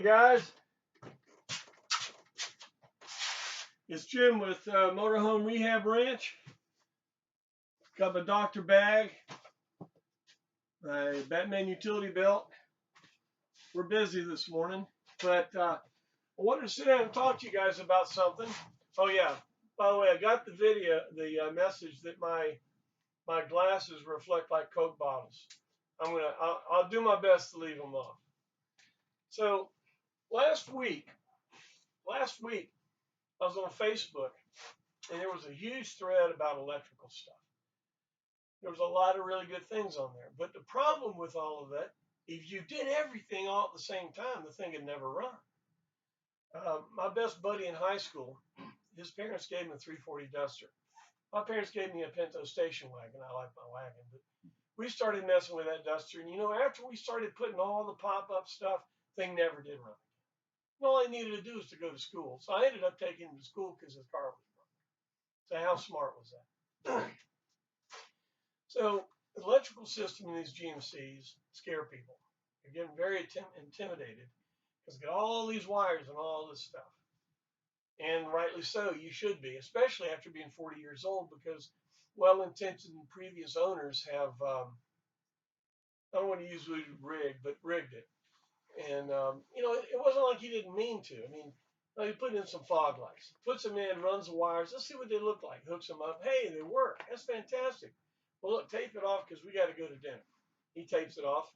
Hey guys, it's Jim with Motorhome Rehab Ranch. Got my doctor bag, my Batman utility belt. We're busy this morning, but I wanted to sit down and talk to you guys about something. Oh yeah, by the way, I got the the message that my glasses reflect like Coke bottles. I'll do my best to leave them off. So last week I was on Facebook and there was a huge thread about electrical stuff. There was a lot of really good things on there. But the problem with all of that, if you did everything all at the same time, the thing would never run. My best buddy in high school, his parents gave him a 340 Duster. My parents gave me a Pinto station wagon. I like my wagon. But we started messing with that Duster. And, after we started putting all the pop-up stuff, thing never did run. And all I needed to do was to go to school. So I ended up taking him to school because his car was broken. So how smart was that? So the electrical system in these GMCs scare people. They're getting very intimidated because they got all these wires and all this stuff. And rightly so, you should be, especially after being 40 years old, because well-intentioned previous owners have, I don't want to use the word rigged it. And, it wasn't like he didn't mean to. I mean, he put in some fog lights, puts them in, runs the wires. Let's see what they look like. Hooks them up. Hey, they work. That's fantastic. Well, look, tape it off because we got to go to dinner. He tapes it off.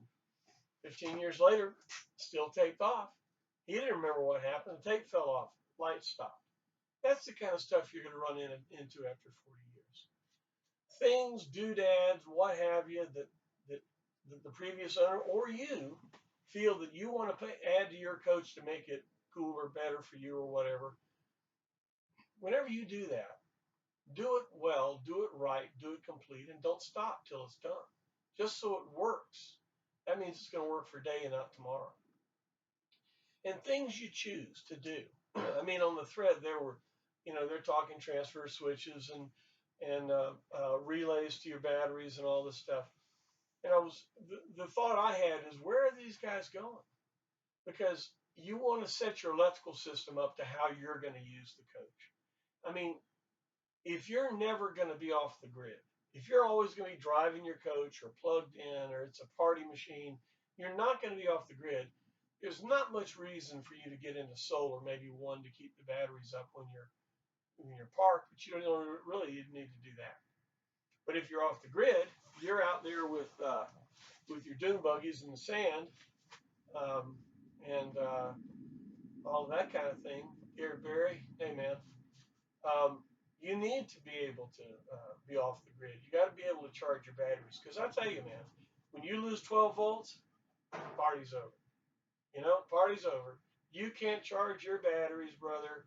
15 years later, still taped off. He didn't remember what happened. The tape fell off. Light stopped. That's the kind of stuff you're going to run into after 40 years. Things, doodads, what have you, that the previous owner or you feel that you want to add to your coach to make it cooler, better for you or whatever. Whenever you do that, do it well, do it right, do it complete, and don't stop till it's done. Just so it works. That means it's going to work for today and not tomorrow. And things you choose to do. I mean, on the thread there were, they're talking transfer switches and relays to your batteries and all this stuff. And the thought I had is, where are these guys going? Because you want to set your electrical system up to how you're going to use the coach. I mean, if you're never going to be off the grid, if you're always going to be driving your coach or plugged in or it's a party machine, you're not going to be off the grid. There's not much reason for you to get into solar, maybe one to keep the batteries up when you're parked, but you don't really need to do that. But if you're off the grid, you're out there with your dune buggies in the sand and all that kind of thing. Gary Barry, hey man. You need to be able to be off the grid. You got to be able to charge your batteries. Because I tell you, man, when you lose 12 volts, party's over. Party's over. You can't charge your batteries, brother.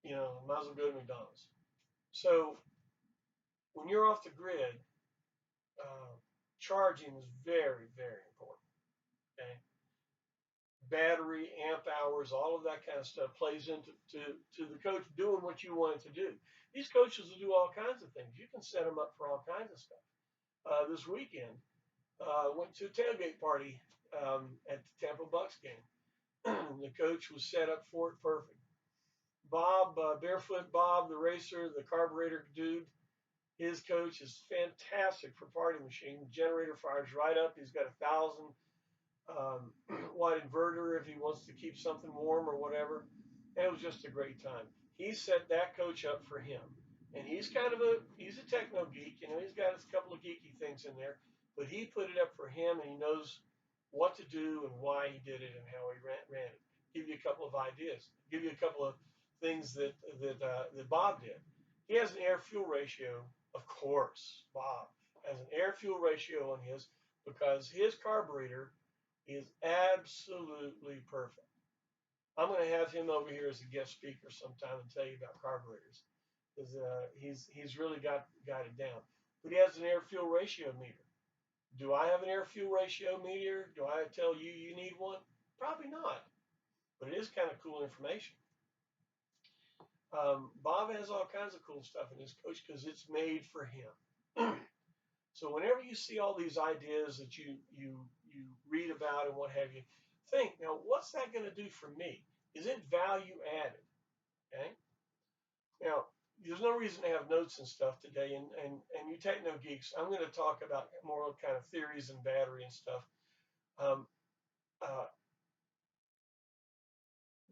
Might as well go to McDonald's. So when you're off the grid, charging is very, very important. Okay. Battery, amp hours, all of that kind of stuff plays into the coach doing what you want it to do. These coaches will do all kinds of things. You can set them up for all kinds of stuff. This weekend, went to a tailgate party at the Tampa Bucks game. The coach was set up for it perfect. Bob, Barefoot Bob, the racer, the carburetor dude, his coach is fantastic for party machine. Generator fires right up. He's got 1,000 watt inverter if he wants to keep something warm or whatever. And it was just a great time. He set that coach up for him. And he's he's a techno geek. He's got a couple of geeky things in there, but he put it up for him and he knows what to do and why he did it and how he ran it. Give you a couple of ideas. Give you a couple of things that Bob did. He has an air-fuel ratio, of course. Bob has an air-fuel ratio on his because his carburetor is absolutely perfect. I'm going to have him over here as a guest speaker sometime and tell you about carburetors because he's really got it down. But he has an air-fuel ratio meter. Do I have an air-fuel ratio meter? Do I tell you need one? Probably not. But it is kind of cool information. Bob has all kinds of cool stuff in his coach because it's made for him. So whenever you see all these ideas that you read about and what have you, think, now, what's that going to do for me? Is it value added? Okay. Now, there's no reason to have notes and stuff today, and you techno geeks, I'm going to talk about more kind of theories and battery and stuff. Um, uh,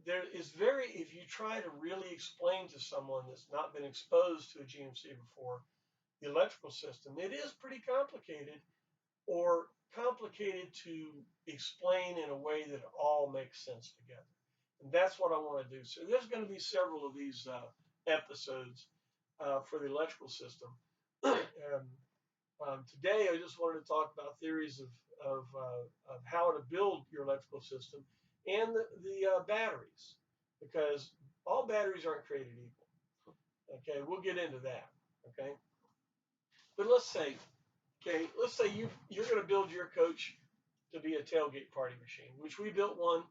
there is if you try to really explain to someone that's not been exposed to a GMC before, the electrical system, it is pretty complicated, or complicated to explain in a way that it all makes sense together. And that's what I want to do. So there's going to be several of these episodes for the electrical system. And today, I just wanted to talk about theories of how to build your electrical system and the batteries, because all batteries aren't created equal. Okay, we'll get into that. Okay, but let's say you're going to build your coach to be a tailgate party machine, which we built one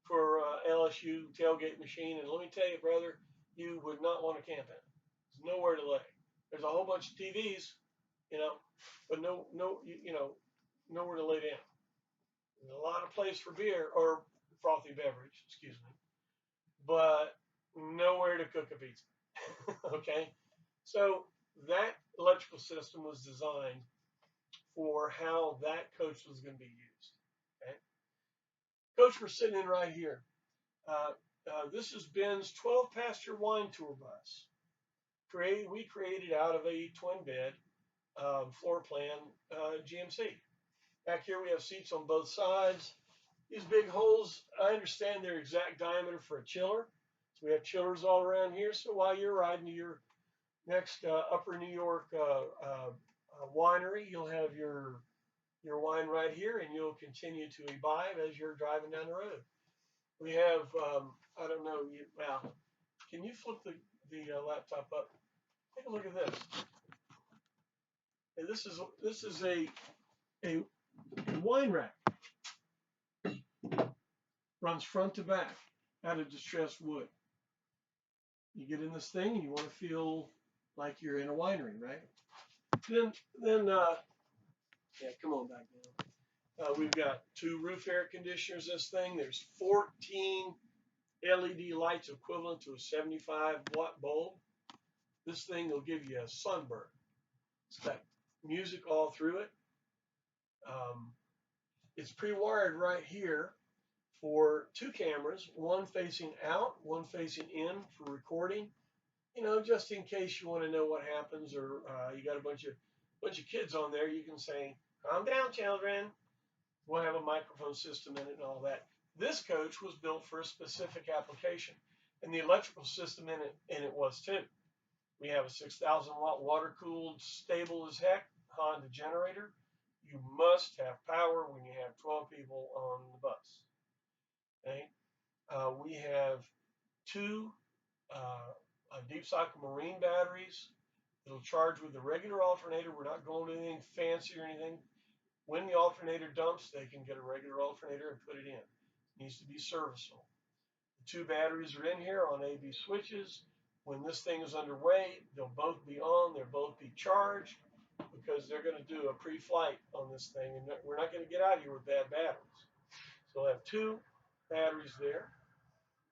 for LSU tailgate machine. And let me tell you, brother, you would not want to camp in it. There's nowhere to lay. There's a whole bunch of TVs, but nowhere to lay down. There's a lot of place for beer or frothy beverage, excuse me, but nowhere to cook a pizza. Okay, so that electrical system was designed for how that coach was going to be used. Okay, coach, we're sitting in right here. This is Ben's 12-passenger wine tour bus. We created out of a twin bed floor plan GMC. Back here we have seats on both sides. These big holes, I understand their exact diameter for a chiller. So we have chillers all around here. So while you're riding to your next Upper New York winery, you'll have your wine right here, and you'll continue to imbibe as you're driving down the road. We have, I don't know, can you flip the laptop up? Take a look at this. And this is a wine rack. Runs front to back out of distressed wood. You get in this thing and you want to feel like you're in a winery, right? Then come on back down. We've got 2 roof air conditioners. This thing, there's 14 LED lights equivalent to a 75-watt bulb. This thing will give you a sunburn. It's got music all through it. It's pre-wired right here for 2 cameras, one facing out, one facing in for recording. Just in case you want to know what happens, or you got a bunch of kids on there, you can say, "Calm down, children." We'll have a microphone system in it and all that. This coach was built for a specific application, and the electrical system in it was too. We have a 6,000-watt water-cooled, stable as heck Honda generator. You must have power when you have 12 people on the bus. Okay. We have 2 deep cycle marine batteries. It'll charge with the regular alternator. We're not going to anything fancy or anything. When the alternator dumps, they can get a regular alternator and put it in. It needs to be serviceable. The 2 batteries are in here on AB switches. When this thing is underway, they'll both be on. They'll both be charged, because they're going to do a pre-flight on this thing, and we're not going to get out of here with bad batteries. So we'll have 2 batteries there.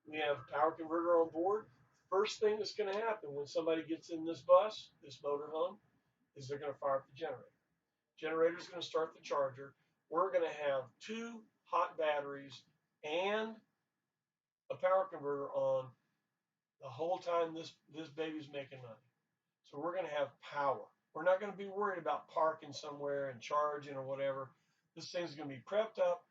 We have a power converter on board. First thing that's going to happen when somebody gets in this bus, this motorhome, is they're going to fire up the generator. Generator is going to start the charger. We're going to have 2 hot batteries and a power converter on the whole time this baby's making money. So we're going to have power. We're not going to be worried about parking somewhere and charging or whatever. This thing's going to be prepped up.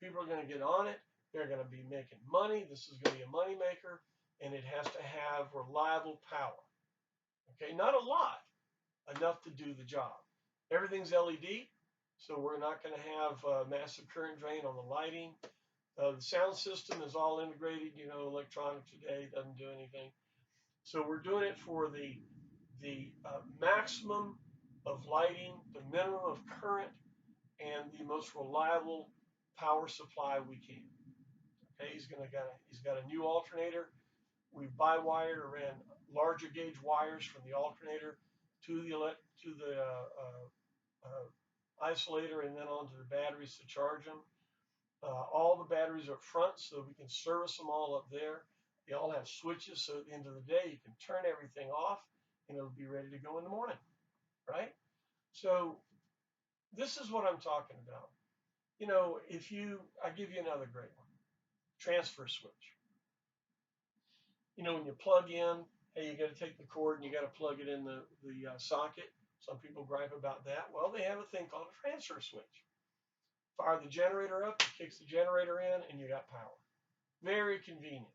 People are going to get on it. They're going to be making money. This is going to be a money maker, and it has to have reliable power. Okay, not a lot, enough to do the job. Everything's LED, so we're not going to have massive current drain on the lighting. The sound system is all integrated. Electronic today doesn't do anything. So we're doing it for the maximum of lighting, the minimum of current, and the most reliable power supply we can. Okay, he's got a new alternator. We by-wired or ran larger gauge wires from the alternator to the isolator and then onto the batteries to charge them. All the batteries are up front, so we can service them all up there. They all have switches, so at the end of the day, you can turn everything off, and it'll be ready to go in the morning, right? So this is what I'm talking about. You know, I give you another great one, transfer switch. You know, when you plug in, hey, you got to take the cord and you got to plug it in the socket. Some people gripe about that. Well, they have a thing called a transfer switch. Fire the generator up, it kicks the generator in, and you got power. Very convenient.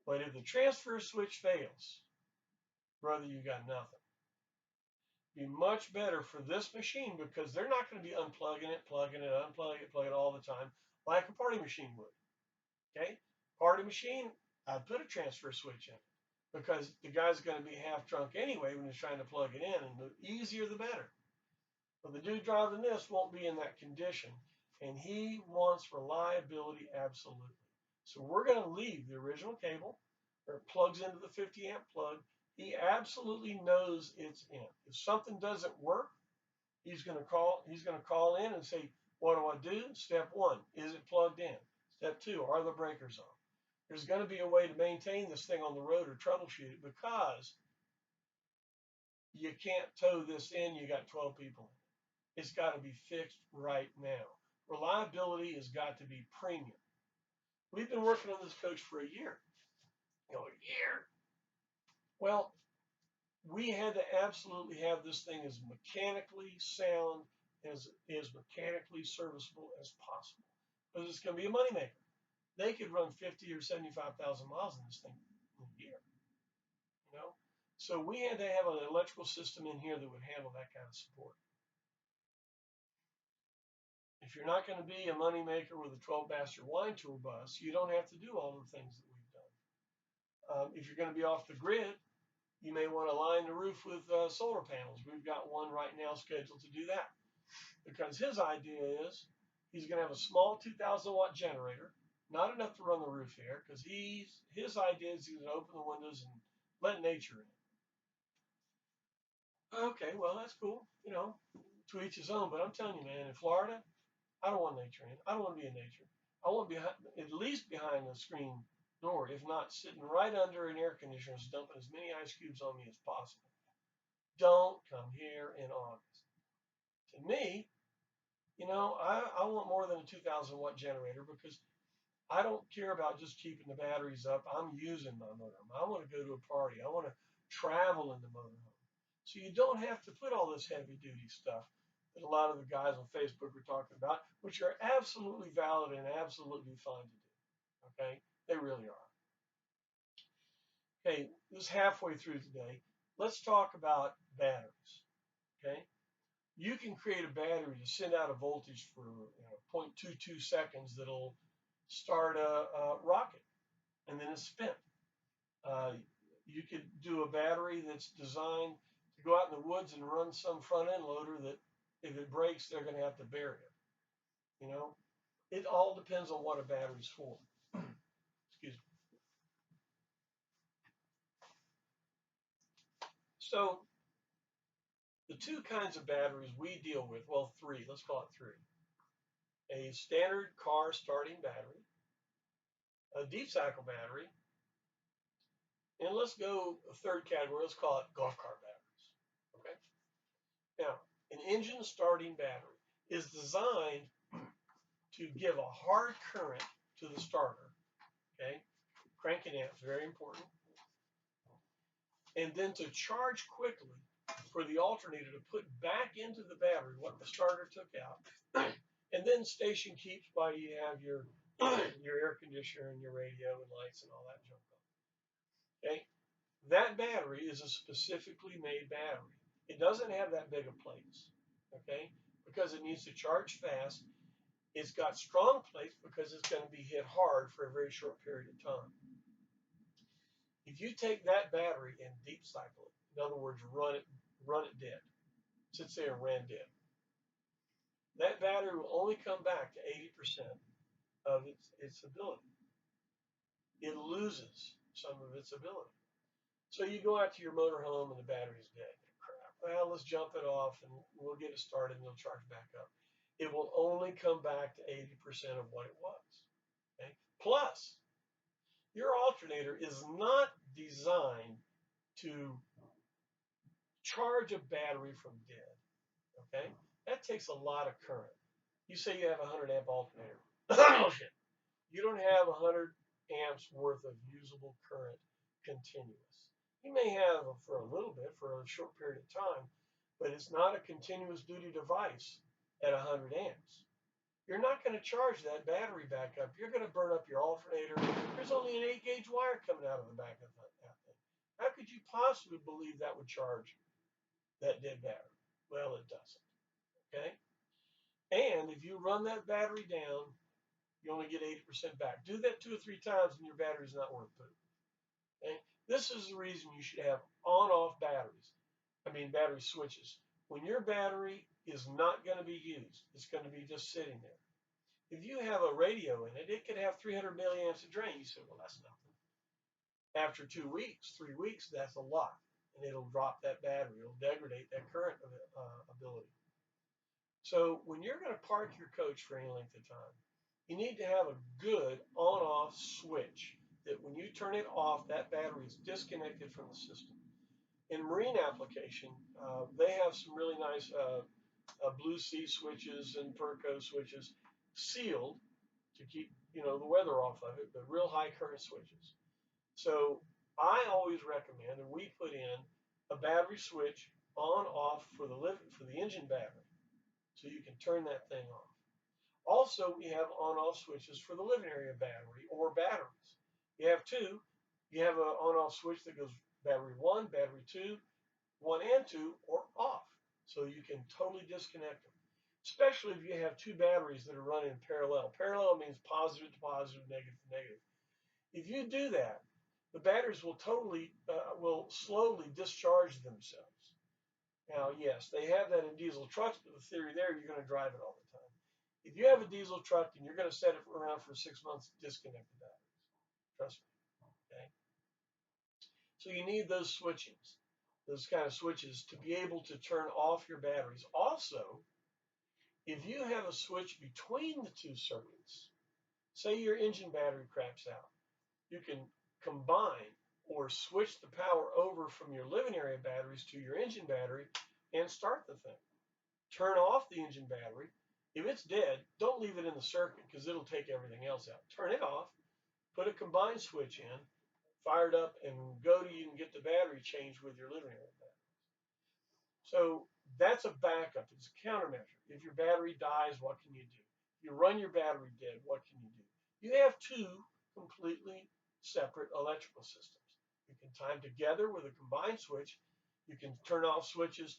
But if the transfer switch fails, brother, you got nothing. Be much better for this machine because they're not going to be unplugging it, plugging it, unplugging it, plugging it all the time like a party machine would. Okay? Party machine, I'd put a transfer switch in because the guy's going to be half drunk anyway when he's trying to plug it in, and the easier the better. But the dude driving this won't be in that condition, and he wants reliability absolutely. So we're going to leave the original cable where it plugs into the 50 amp plug. He absolutely knows it's in. If something doesn't work, he's going to call in and say, what do I do? Step one, is it plugged in? Step two, are the breakers on? There's going to be a way to maintain this thing on the road or troubleshoot it because you can't tow this in. You got 12 people in. It's got to be fixed right now. Reliability has got to be premium. We've been working on this coach for a year. You know, a year. Well, we had to absolutely have this thing as mechanically sound, as mechanically serviceable as possible, because it's going to be a moneymaker. They could run 50 or 75,000 miles in this thing in a year, you know. So we had to have an electrical system in here that would handle that kind of support. If you're not going to be a moneymaker with a 12-master wine tour bus, you don't have to do all the things that we've done. If you're going to be off the grid, you may want to line the roof with solar panels. We've got one right now scheduled to do that because his idea is he's going to have a small 2,000-watt generator, not enough to run the roof air, because his idea is he's going to open the windows and let nature in. Okay, well, that's cool, you know, to each his own. But I'm telling you, man, in Florida, I don't want nature in. I don't want to be in nature. I want to be at least behind the screen door, if not sitting right under an air conditioner, dumping as many ice cubes on me as possible. Don't come here in August. To me, you know, I want more than a 2,000-watt generator because I don't care about just keeping the batteries up. I'm using my motorhome. I want to go to a party. I want to travel in the motorhome. So you don't have to put all this heavy duty stuff that a lot of the guys on Facebook are talking about, which are absolutely valid and absolutely fine to do. Okay? They really are. Okay, this is halfway through today. Let's talk about batteries. Okay? You can create a battery to send out a voltage for 0.22 seconds that'll start a rocket, and then it's spent. Uh, you could do a battery that's designed to go out in the woods and run some front end loader that if it breaks, they're going to have to bury it. You know, it all depends on what a battery's for. Excuse me. So the two kinds of batteries we deal with, well, three, let's call it three. A standard car starting battery, a deep cycle battery, and let's go a third category, let's call it golf cart batteries. Okay. Now, an engine starting battery is designed to give a hard current to the starter, okay? Cranking amps, very important. And then to charge quickly for the alternator to put back into the battery what the starter took out. And then station keeps while you have your air conditioner and your radio and lights and all that junk on. Okay? That battery is a specifically made battery. It doesn't have that big of plates, okay? Because it needs to charge fast. It's got strong plates because it's going to be hit hard for a very short period of time. If you take that battery and deep cycle it, in other words, run it dead, sits there and ran dead, that battery will only come back to 80% of its ability. It loses some of its ability. So you go out to your motorhome and the battery's dead. Crap. Well, let's jump it off and we'll get it started and it'll charge back up. it will only come back to 80% of what it was. Okay? Plus, your alternator is not designed to charge a battery from dead. Okay? That takes a lot of current. You say you have a 100 amp alternator. Oh, shit. You don't have 100 amps worth of usable current continuous. You may have for a little bit, for a short period of time, but it's not a continuous duty device at 100 amps. You're not going to charge that battery back up. You're going to burn up your alternator. There's only an 8-gauge wire coming out of the back of that thing. How could you possibly believe that would charge that dead battery? Well, it doesn't. Okay? And if you run that battery down, you only get 80% back. Do that 2 or 3 times and your battery's not worth poop. Okay? This is the reason you should have on-off batteries. Battery switches. When your battery is not going to be used, it's going to be just sitting there. If you have a radio in it, it could have 300 milliamps of drain. You say, well, that's nothing. After 2 weeks, 3 weeks, that's a lot. And it'll drop that battery. It'll degrade that current ability. So when you're going to park your coach for any length of time, you need to have a good on-off switch that when you turn it off, that battery is disconnected from the system. In marine application, they have some really nice Blue Sea switches and Perco switches sealed to keep the weather off of it, but real high current switches. So I always recommend, and we put in a battery switch on-off for the engine battery, so you can turn that thing off. Also, we have on-off switches for the living area battery or batteries. You have two. You have an on-off switch that goes battery 1, battery 2, 1 and 2, or off. So you can totally disconnect them, especially if you have two batteries that are running in parallel. Parallel means positive to positive, negative to negative. If you do that, the batteries will slowly discharge themselves. Now, yes, they have that in diesel trucks, but the theory there, you're going to drive it all the time. If you have a diesel truck and you're going to set it around for 6 months, disconnect the batteries. Trust me. Okay. So you need those switchings, those kind of switches to be able to turn off your batteries. Also, if you have a switch between the two circuits, say your engine battery craps out, you can combine or switch the power over from your living area batteries to your engine battery and start the thing. Turn off the engine battery. If it's dead, don't leave it in the circuit because it'll take everything else out. Turn it off, put a combined switch in, fire it up, and you can get the battery changed with your living area battery. So that's a backup. It's a countermeasure. If your battery dies, what can you do? If you run your battery dead, what can you do? You have two completely separate electrical systems. You can tie them together with a combined switch. You can turn off switches.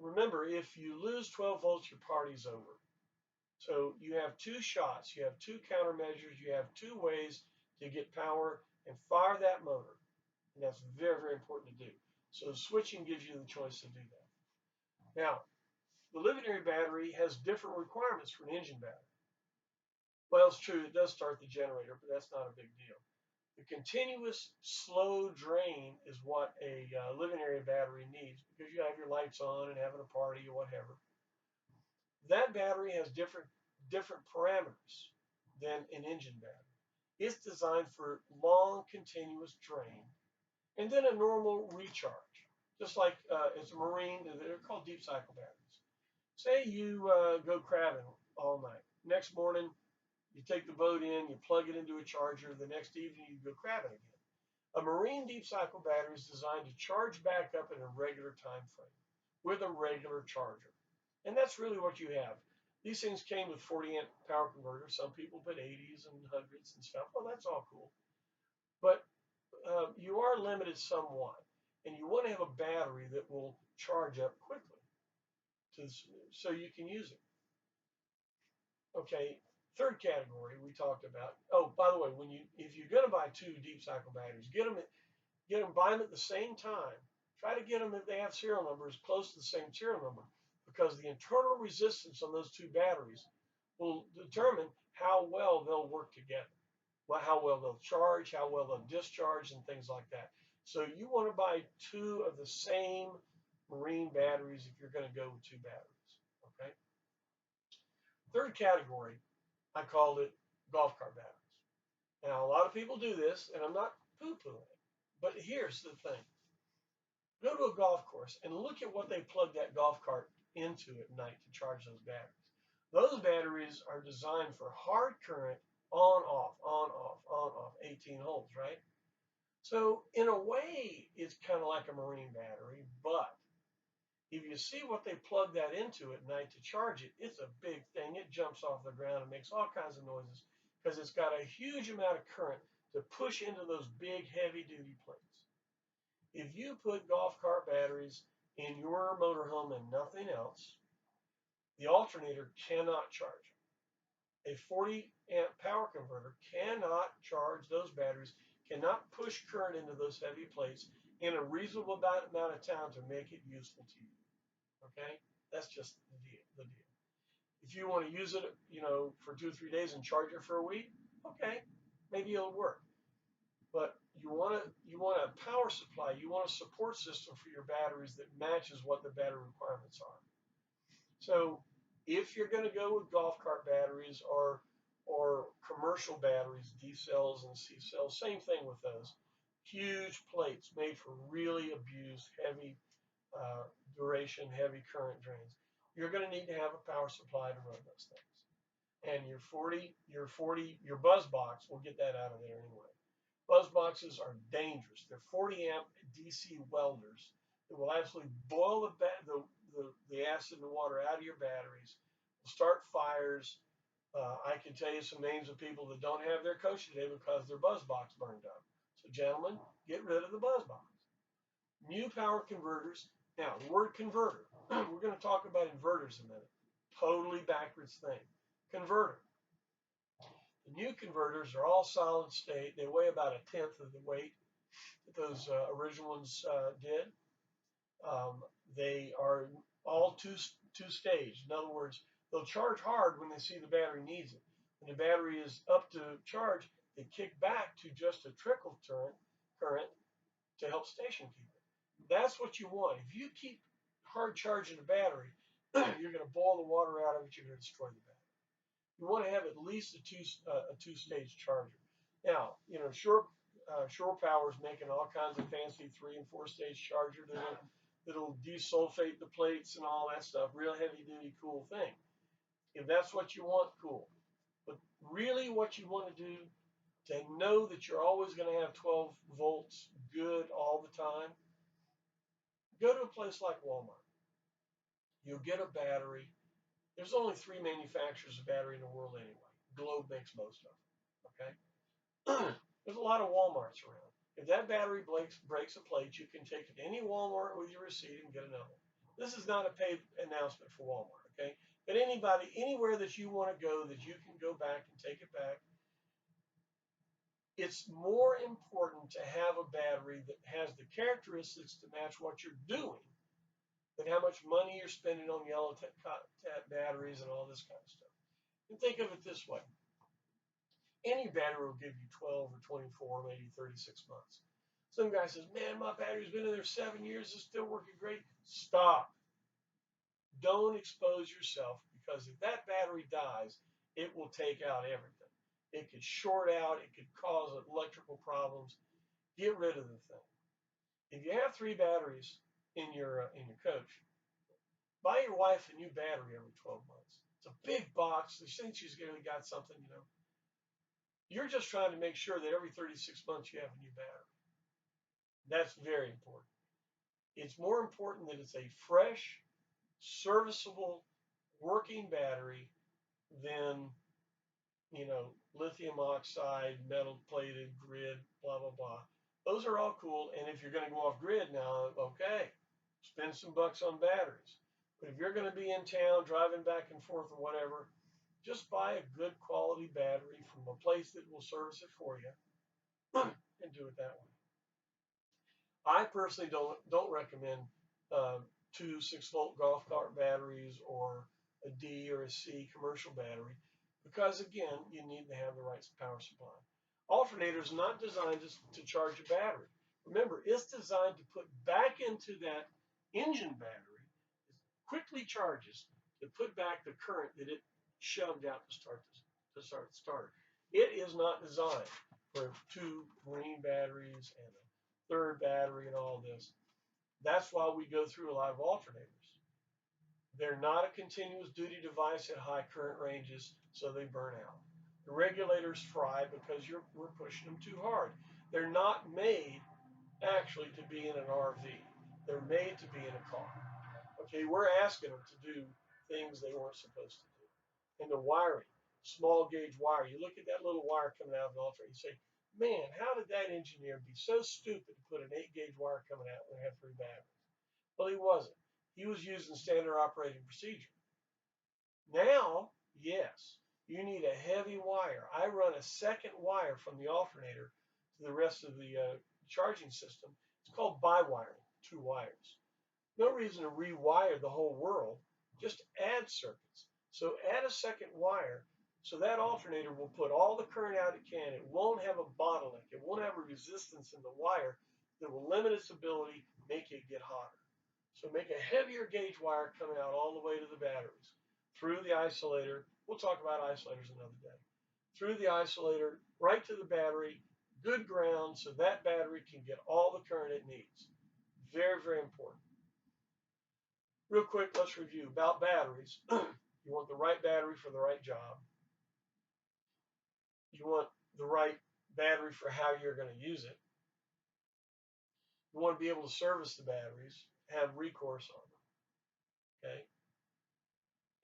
Remember, if you lose 12 volts, your party's over. So you have two shots. You have two countermeasures. You have two ways to get power and fire that motor. And that's very, very important to do. So switching gives you the choice to do that. Now, the living area battery has different requirements for an engine battery. Well, it's true, it does start the generator, but that's not a big deal. The continuous slow drain is what a living area battery needs because you have your lights on and having a party or whatever. That battery has different parameters than an engine battery. It's designed for long continuous drain and then a normal recharge. Just like it's a marine, they're called deep cycle batteries. Say you go crabbing all night. Next morning, you take the boat in, you plug it into a charger. The next evening, you go crabbing again. A marine deep cycle battery is designed to charge back up in a regular time frame with a regular charger. And that's really what you have. These things came with 40 amp power converters. Some people put 80s and 100s and stuff. Well, that's all cool. But you are limited somewhat. And you want to have a battery that will charge up quickly so you can use it. Okay, third category we talked about. Oh, by the way, if you're going to buy two deep cycle batteries, buy them at the same time. Try to get them if they have serial numbers close to the same serial number, because the internal resistance on those two batteries will determine how well they'll work together, how well they'll charge, how well they'll discharge, and things like that. So you want to buy two of the same marine batteries if you're going to go with two batteries. Okay. Third category, I called it golf cart batteries. Now, a lot of people do this, and I'm not poo-pooing it. But here's the thing. Go to a golf course and look at what they plug that golf cart into at night to charge those batteries. Those batteries are designed for hard current, on, off, on, off, on, off, 18 holes, right? So in a way, it's kind of like a marine battery, but if you see what they plug that into at night to charge it, it's a big thing. It jumps off the ground and makes all kinds of noises because it's got a huge amount of current to push into those big heavy duty plates. If you put golf cart batteries in your motorhome and nothing else, the alternator cannot charge them. A 40 amp power converter cannot charge those batteries, cannot push current into those heavy plates in a reasonable amount of time to make it useful to you. Okay? That's just the deal. If you want to use it, for 2 or 3 days and charge it for a week, okay, maybe it'll work. But you want a power supply, you want a support system for your batteries that matches what the battery requirements are. So if you're going to go with golf cart batteries or commercial batteries, D cells and C cells, same thing with those. Huge plates made for really abused, heavy duration, heavy current drains. You're going to need to have a power supply to run those things. And your buzz box will get that out of there anyway. Buzz boxes are dangerous. They're 40 amp DC welders that will absolutely boil the acid and the water out of your batteries, will start fires. I can tell you some names of people that don't have their coach today because their buzz box burned up. So gentlemen, get rid of the buzz box. New power converters. Now, the word converter, we're going to talk about inverters in a minute. Totally backwards thing. Converter. The new converters are all solid state. They weigh about 1/10 of the weight that those original ones did. They are all two-stage. In other words, they'll charge hard when they see the battery needs it. When the battery is up to charge, they kick back to just a trickle current to help station keep it. That's what you want. If you keep hard charging the battery, you're going to boil the water out of it. You're going to destroy the battery. You want to have at least a two-stage charger. Now, Shore Power is making all kinds of fancy 3- and 4-stage charger that'll desulfate the plates and all that stuff. Real heavy-duty, cool thing. If that's what you want, cool. But really, what you want to do to know that you're always going to have 12 volts good all the time, go to a place like Walmart. You'll get a battery. There's only 3 manufacturers of battery in the world anyway. Globe makes most of them. Okay? There's a lot of Walmarts around. If that battery breaks a plate, you can take it to any Walmart with your receipt and get another one. This is not a paid announcement for Walmart, okay? But anywhere that you want to go, that you can go back and take it back, it's more important to have a battery that has the characteristics to match what you're doing than how much money you're spending on yellow batteries and all this kind of stuff. And think of it this way. Any battery will give you 12 or 24, maybe 36 months. Some guy says, man, my battery's been in there 7 years. It's still working great. Stop. Don't expose yourself, because if that battery dies, it will take out everything. It could short out. It could cause electrical problems. Get rid of the thing. If you have 3 batteries in your coach, buy your wife a new battery every 12 months. It's a big box. They think she's really got something, You're just trying to make sure that every 36 months you have a new battery. That's very important. It's more important that it's a fresh, serviceable, working battery than, lithium oxide, metal plated, grid, blah, blah, blah. Those are all cool. And if you're going to go off grid now, okay, spend some bucks on batteries. But if you're going to be in town, driving back and forth or whatever, just buy a good quality battery from a place that will service it for you and do it that way. I personally don't recommend 2 6-volt golf cart batteries or a D or a C commercial battery, because again, you need to have the right power supply. Alternator is not designed to charge a battery. Remember, it's designed to put back into that engine battery, it quickly charges, to put back the current that it shoved out to start the starter. It is not designed for 2 green batteries and a third battery and all this. That's why we go through a lot of alternators. They're not a continuous duty device at high current ranges, so they burn out. The regulators fry because we're pushing them too hard. They're not made actually to be in an RV. They're made to be in a car. Okay, we're asking them to do things they weren't supposed to do. And the wiring, small gauge wire. You look at that little wire coming out of the alternator, you say, man, how did that engineer be so stupid to put an 8-gauge wire coming out when they have 3 batteries? Well, he wasn't. He was using standard operating procedure. Now, yes, you need a heavy wire. I run a second wire from the alternator to the rest of the charging system. It's called bi-wiring, 2 wires. No reason to rewire the whole world, just add circuits. So add a second wire so that alternator will put all the current out it can. It won't have a bottleneck. It won't have a resistance in the wire that will limit its ability, make it get hotter. So make a heavier gauge wire coming out all the way to the batteries. Through the isolator, we'll talk about isolators another day. Through the isolator, right to the battery, good ground so that battery can get all the current it needs. Very, very important. Real quick, let's review about batteries. You want the right battery for the right job. You want the right battery for how you're going to use it. You want to be able to service the batteries, have recourse on them. Okay?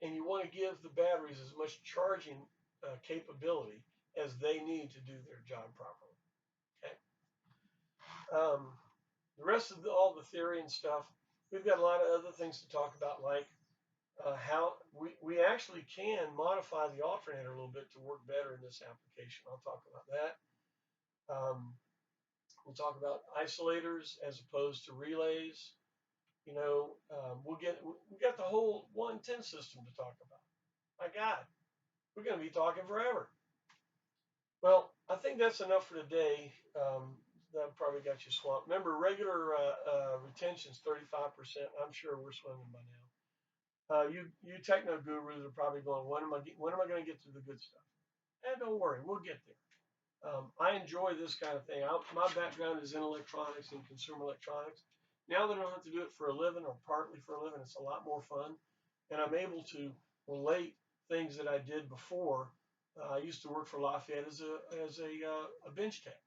And you want to give the batteries as much charging capability as they need to do their job properly. Okay. The rest of all the theory and stuff, we've got a lot of other things to talk about, like how we actually can modify the alternator a little bit to work better in this application. I'll talk about that. We'll talk about isolators as opposed to relays. You know, we got the whole 110 system to talk about. My God, we're going to be talking forever. Well, I think that's enough for today. That probably got you swamped. Remember, regular retention is 35%. I'm sure we're swimming by now. You techno gurus are probably going, when am I going to get to the good stuff? And don't worry, we'll get there. I enjoy this kind of thing. My background is in electronics and consumer electronics. Now that I don't have to do it for a living or partly for a living, it's a lot more fun. And I'm able to relate things that I did before. I used to work for Lafayette as a bench tech.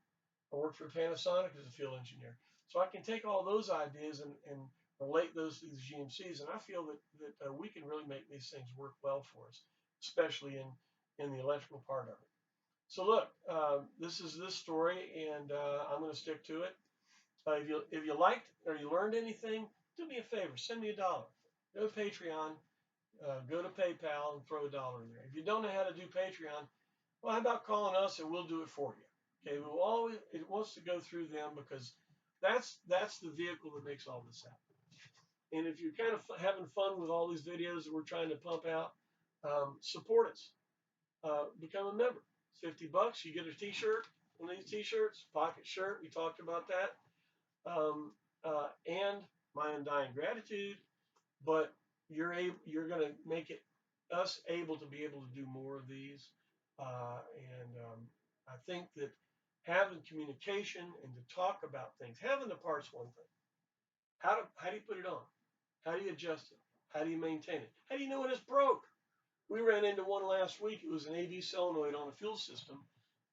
I worked for Panasonic as a field engineer. So I can take all those ideas and relate those to these GMCs. And I feel that we can really make these things work well for us, especially in the electrical part of it. So look, this is this story, and I'm going to stick to it. If you liked or you learned anything, do me a favor, send me $1. Go to Patreon, go to PayPal, and throw $1 in there. If you don't know how to do Patreon, well, how about calling us and we'll do it for you? Okay, it wants to go through them because that's the vehicle that makes all this happen. And if you're kind of having fun with all these videos that we're trying to pump out, support us. Become a member. $50. You get a T-shirt. One of these T-shirts, pocket shirt. We talked about that. And my undying gratitude. But you're going to make us able to be able to do more of these. I think that having communication and to talk about things, having the parts one thing. How do you put it on? How do you adjust it? How do you maintain it? How do you know when it's broke? We ran into one last week. It was an AV solenoid on a fuel system.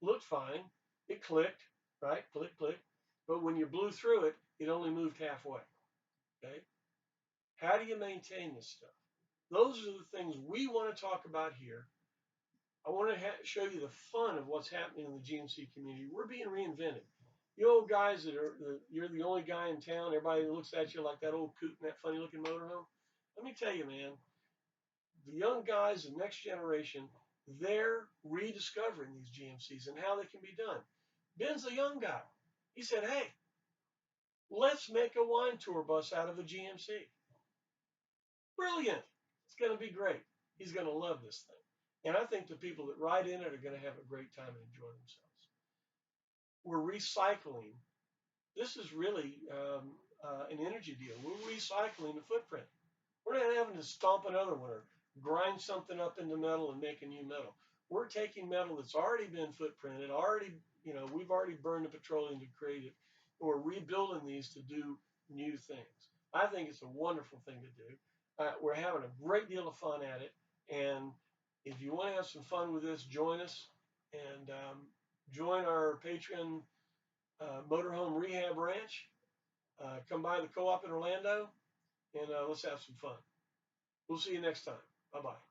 Looked fine. It clicked, right? Click, click. But when you blew through it, it only moved halfway. Okay? How do you maintain this stuff? Those are the things we want to talk about here. I want to show you the fun of what's happening in the GMC community. We're being reinvented. You old guys you're the only guy in town. Everybody looks at you like that old coot in that funny looking motorhome. Let me tell you, man, the young guys, the next generation, they're rediscovering these GMCs and how they can be done. Ben's a young guy. He said, hey, let's make a wine tour bus out of a GMC. Brilliant. It's going to be great. He's going to love this thing. And I think the people that ride in it are going to have a great time and enjoy themselves. We're recycling. This is really an energy deal. We're recycling the footprint. We're not having to stomp another one or grind something up into metal and make a new metal. We're taking metal that's already been footprinted, we've already burned the petroleum to create it, and we're rebuilding these to do new things. I think it's a wonderful thing to do. We're having a great deal of fun at it, and if you want to have some fun with this, join us and join our Patreon Motorhome Rehab Ranch. Come by the co-op in Orlando, and let's have some fun. We'll see you next time. Bye-bye.